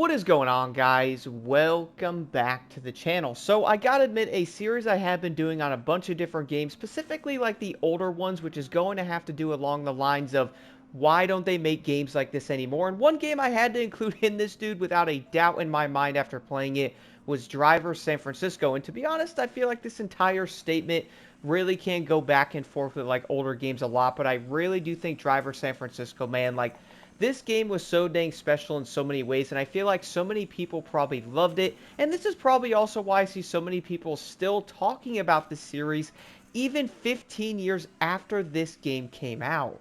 What is going on, guys? Welcome back to the channel. So I gotta admit, a series I have been doing on a bunch of different games, specifically like the older ones, which is going to have to do along the lines of why don't they make games like this anymore? And one game I had to include in this, dude, without a doubt in my mind after playing it, was Driver San Francisco. And to be honest, I feel like this entire statement really can go back and forth with like older games a lot, but I really do think Driver San Francisco, man, like this game was so dang special in so many ways, and I feel like so many people probably loved it, and this is probably also why I see so many people still talking about the series even 15 years after this game came out.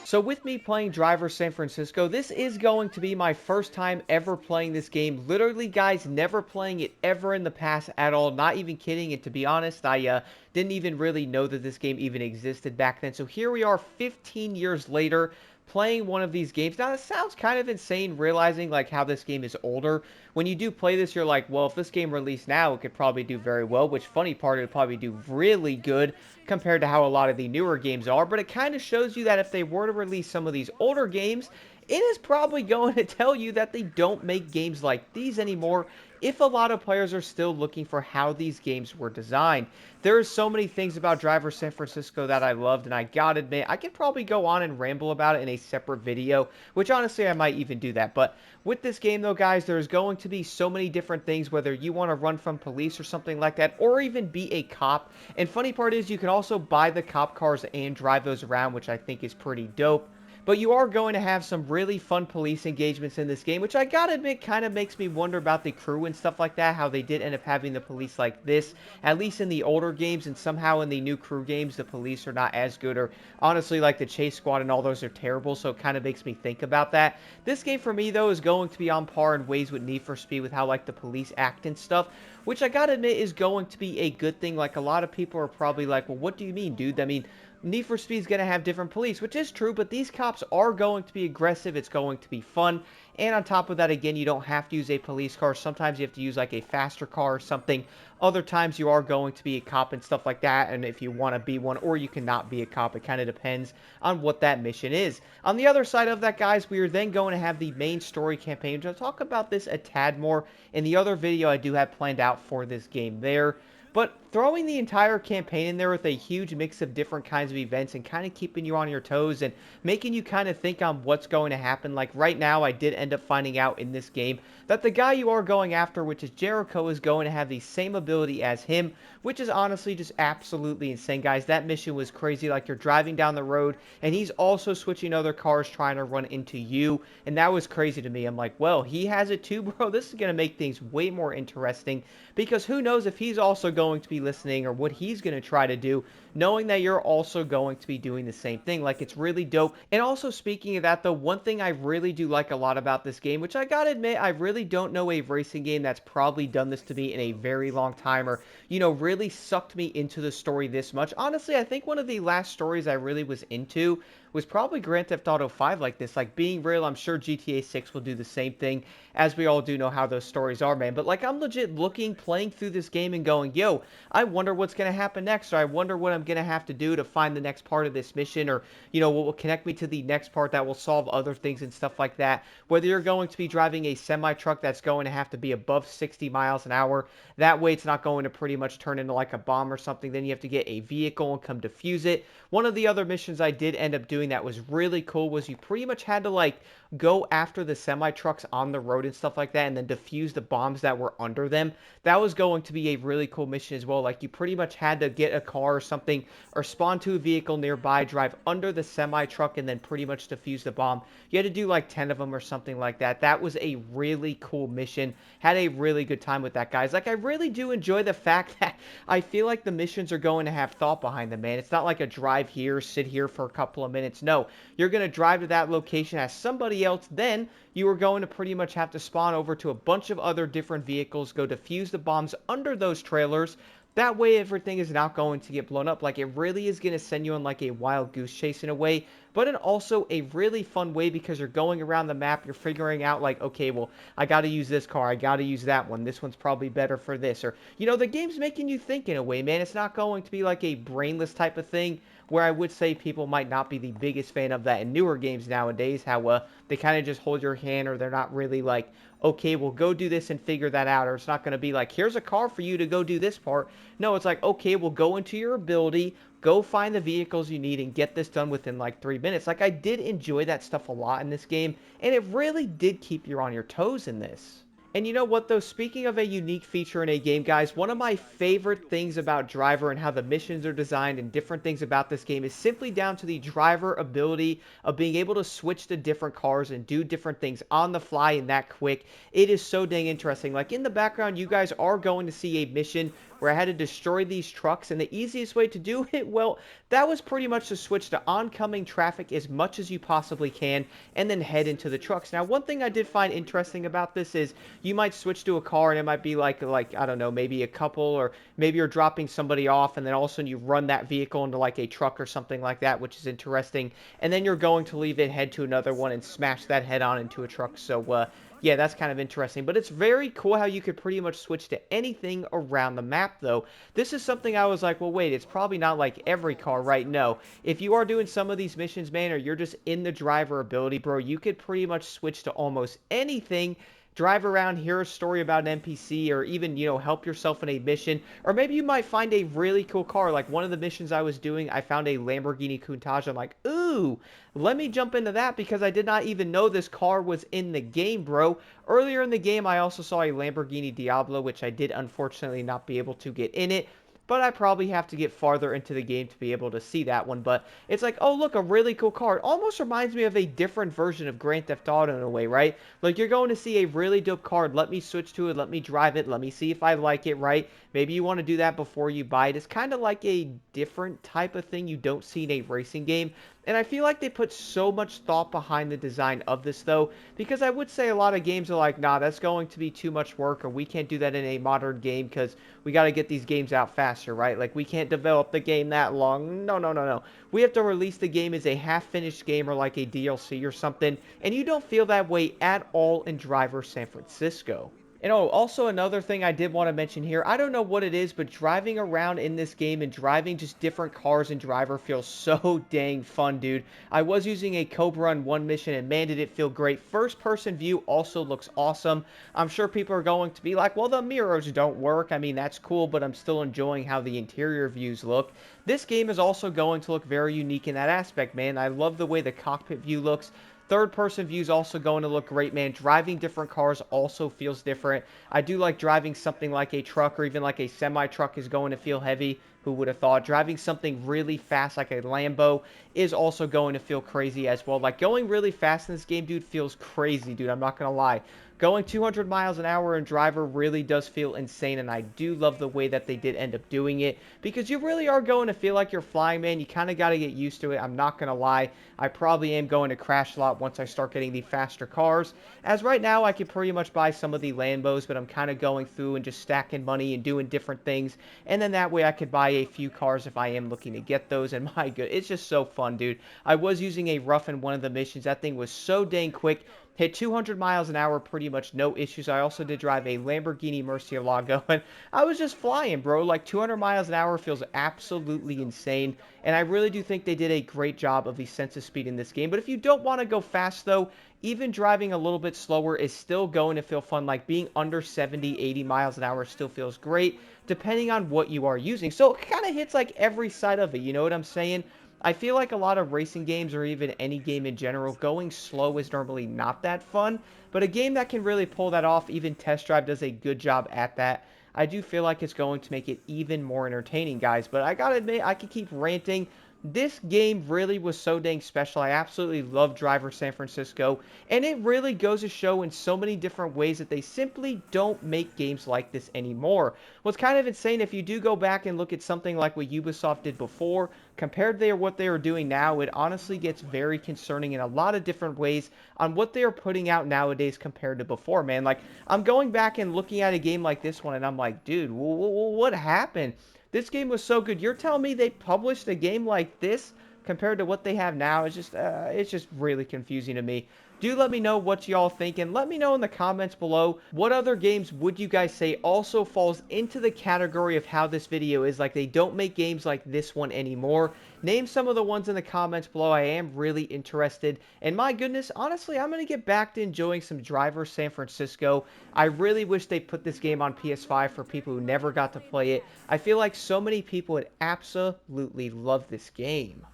So with me playing Driver San Francisco, this is going to be my first time ever playing this game. Literally, guys, never playing it ever in the past at all. Not even kidding. And to be honest, I didn't even really know that this game even existed back then. So here we are 15 years later playing one of these games. Now, it sounds kind of insane realizing like how this game is older. When you do play this, you're like, well, if this game released now, it could probably do very well, which funny part, it would probably do really good compared to how a lot of the newer games are. But it kind of shows you that if they were to release some of these older games, it is probably going to tell you that they don't make games like these anymore if a lot of players are still looking for how these games were designed. There are so many things about Driver San Francisco that I loved, and I gotta admit, I could probably go on and ramble about it in a separate video, which honestly, I might even do that. But with this game, though, guys, there's going to be so many different things, whether you want to run from police or something like that, or even be a cop. And funny part is, you can also buy the cop cars and drive those around, which I think is pretty dope. But you are going to have some really fun police engagements in this game, which I gotta admit kind of makes me wonder about the crew and stuff like that, how they did end up having the police like this, at least in the older games, and somehow in the new crew games, the police are not as good, or honestly, like the Chase Squad and all those are terrible, so it kind of makes me think about that. This game for me, though, is going to be on par in ways with Need for Speed with how, like, the police act and stuff, which I gotta admit is going to be a good thing. Like, a lot of people are probably like, well, what do you mean, dude? I mean, Need for Speed is going to have different police, which is true, but these cops are going to be aggressive. It's going to be fun. And on top of that, again, you don't have to use a police car. Sometimes you have to use like a faster car or something. Other times you are going to be a cop and stuff like that. And if you want to be one, or you cannot be a cop, it kind of depends on what that mission is. On the other side of that, guys, we are then going to have the main story campaign, which I'll talk about this a tad more in the other video I do have planned out for this game there. But throwing the entire campaign in there with a huge mix of different kinds of events and kind of keeping you on your toes and making you kind of think on what's going to happen. Like right now, I did end up finding out in this game that the guy you are going after, which is Jericho, is going to have the same ability as him, which is honestly just absolutely insane, guys. That mission was crazy. Like, you're driving down the road and he's also switching other cars trying to run into you, and that was crazy to me. I'm like, well, he has it too, bro. This is going to make things way more interesting, because who knows if he's also going to be listening or what he's going to try to do, knowing that you're also going to be doing the same thing. Like, it's really dope. And also, speaking of that, though, one thing I really do like a lot about this game, which I gotta admit, I really don't know a racing game that's probably done this to me in a very long time, or, you know, really sucked me into the story this much. Honestly, I think one of the last stories I really was into was probably Grand Theft Auto 5 like this. Like, being real, I'm sure GTA 6 will do the same thing, as we all do know how those stories are, man. But, like, I'm legit looking, playing through this game and going, yo, I wonder what's going to happen next, or I wonder what I'm going to have to do to find the next part of this mission, or, you know, what will connect me to the next part that will solve other things and stuff like that. Whether you're going to be driving a semi-truck that's going to have to be above 60 miles an hour, that way it's not going to pretty much turn into like a bomb or something. Then you have to get a vehicle and come defuse it. One of the other missions I did end up doing that was really cool was you pretty much had to like go after the semi-trucks on the road and stuff like that, and then defuse the bombs that were under them. That was going to be a really cool mission as well. Like, you pretty much had to get a car or something, or spawn to a vehicle nearby, drive under the semi-truck, and then pretty much defuse the bomb. You had to do like 10 of them or something like that. That was a really cool mission. Had a really good time with that, guys. Like, I really do enjoy the fact that I feel like the missions are going to have thought behind them, man. It's not like a drive here, sit here for a couple of minutes. No, you're going to drive to that location as somebody else, then you are going to pretty much have to spawn over to a bunch of other different vehicles, go defuse the bombs under those trailers. That way everything is not going to get blown up. Like, it really is going to send you on like a wild goose chase in a way, but in also a really fun way, because you're going around the map, you're figuring out like, okay, well, I got to use this car, I got to use that one, this one's probably better for this, or, you know, the game's making you think in a way, man. It's not going to be like a brainless type of thing, where I would say people might not be the biggest fan of that in newer games nowadays, how they kind of just hold your hand, or they're not really like, okay, well, go do this and figure that out, or it's not going to be like, here's a car for you to go do this part. No, it's like, okay, well, go into your ability, go find the vehicles you need, and get this done within like 3 minutes. Like, I did enjoy that stuff a lot in this game, and it really did keep you on your toes in this. And you know what, though? Speaking of a unique feature in a game, guys, one of my favorite things about Driver and how the missions are designed and different things about this game is simply down to the driver ability of being able to switch to different cars and do different things on the fly and that quick. It is so dang interesting. Like, in the background, you guys are going to see a mission where I had to destroy these trucks, and the easiest way to do it, well, that was pretty much to switch to oncoming traffic as much as you possibly can, and then head into the trucks. Now, one thing I did find interesting about this is you might switch to a car, and it might be like I don't know, maybe a couple, or maybe you're dropping somebody off, and then all of a sudden you run that vehicle into like a truck or something like that, which is interesting, and then you're going to leave it, head to another one, and smash that head on into a truck. So, yeah, that's kind of interesting. But it's very cool how you could pretty much switch to anything around the map, though. This is something I was like, well, wait, it's probably not like every car, right? No. If you are doing some of these missions, man, or you're just in the driver ability, bro, you could pretty much switch to almost anything. Drive around, hear a story about an NPC, or even, you know, help yourself in a mission. Or maybe you might find a really cool car. Like, one of the missions I was doing, I found a Lamborghini Countach. I'm like, ooh, let me jump into that because I did not even know this car was in the game, bro. Earlier in the game, I also saw a Lamborghini Diablo, which I did unfortunately not be able to get in it. But I probably have to get farther into the game to be able to see that one. But it's like, oh, look, a really cool car. It almost reminds me of a different version of Grand Theft Auto in a way, right? Like, you're going to see a really dope car. Let me switch to it. Let me drive it. Let me see if I like it, right? Maybe you want to do that before you buy it. It's kind of like a different type of thing you don't see in a racing game. And I feel like they put so much thought behind the design of this, though, because I would say a lot of games are like, nah, that's going to be too much work, or we can't do that in a modern game because we got to get these games out faster, right? Like, we can't develop the game that long. No, no, no, no. We have to release the game as a half-finished game or like a DLC or something, and you don't feel that way at all in Driver San Francisco. And oh, also another thing I did want to mention here, I don't know what it is, but driving around in this game and driving just different cars and Driver feels so dang fun, dude. I was using a Cobra on one mission, and man, did it feel great. First person view also looks awesome. I'm sure people are going to be like, well, the mirrors don't work. I mean, that's cool, but I'm still enjoying how the interior views look. This game is also going to look very unique in that aspect, man. I love the way the cockpit view looks. Third-person view is also going to look great, man. Driving different cars also feels different. I do like driving something like a truck or even like a semi-truck is going to feel heavy. Who would have thought? Driving something really fast like a Lambo is also going to feel crazy as well. Like, going really fast in this game, dude, feels crazy, dude. I'm not going to lie. Going 200 miles an hour in Driver really does feel insane, and I do love the way that they did end up doing it, because you really are going to feel like you're flying, man. You kind of got to get used to it. I'm not going to lie. I probably am going to crash a lot once I start getting the faster cars. As right now, I could pretty much buy some of the Lambos, but I'm kind of going through and just stacking money and doing different things, and then that way I could buy a few cars if I am looking to get those, and my good, it's just so fun, dude. I was using a rough in one of the missions. That thing was so dang quick. Hit 200 miles an hour, pretty much no issues. I also did drive a Lamborghini Murcielago, and I was just flying, bro. Like, 200 miles an hour feels absolutely insane, and I really do think they did a great job of the sense of speed in this game. But if you don't want to go fast, though, even driving a little bit slower is still going to feel fun. Like, being under 70, 80 miles an hour still feels great, depending on what you are using. So it kind of hits, like, every side of it, you know what I'm saying? I feel like a lot of racing games, or even any game in general, going slow is normally not that fun, but a game that can really pull that off, even Test Drive does a good job at that. I do feel like it's going to make it even more entertaining, guys, but I gotta admit, I could keep ranting. This game really was so dang special. I absolutely love Driver San Francisco, and it really goes to show in so many different ways that they simply don't make games like this anymore. What's kind of insane, if you do go back and look at something like what Ubisoft did before, compared to what they are doing now, it honestly gets very concerning in a lot of different ways on what they are putting out nowadays compared to before, man. Like, I'm going back and looking at a game like this one, and I'm like, dude, what happened? This game was so good. You're telling me they published a game like this compared to what they have now. It's just really confusing to me. Do let me know what y'all think, and let me know in the comments below what other games would you guys say also falls into the category of how this video is, like they don't make games like this one anymore. Name some of the ones in the comments below. I am really interested, and my goodness, honestly, I'm going to get back to enjoying some Driver San Francisco. I really wish they put this game on PS5 for people who never got to play it. I feel like so many people would absolutely love this game.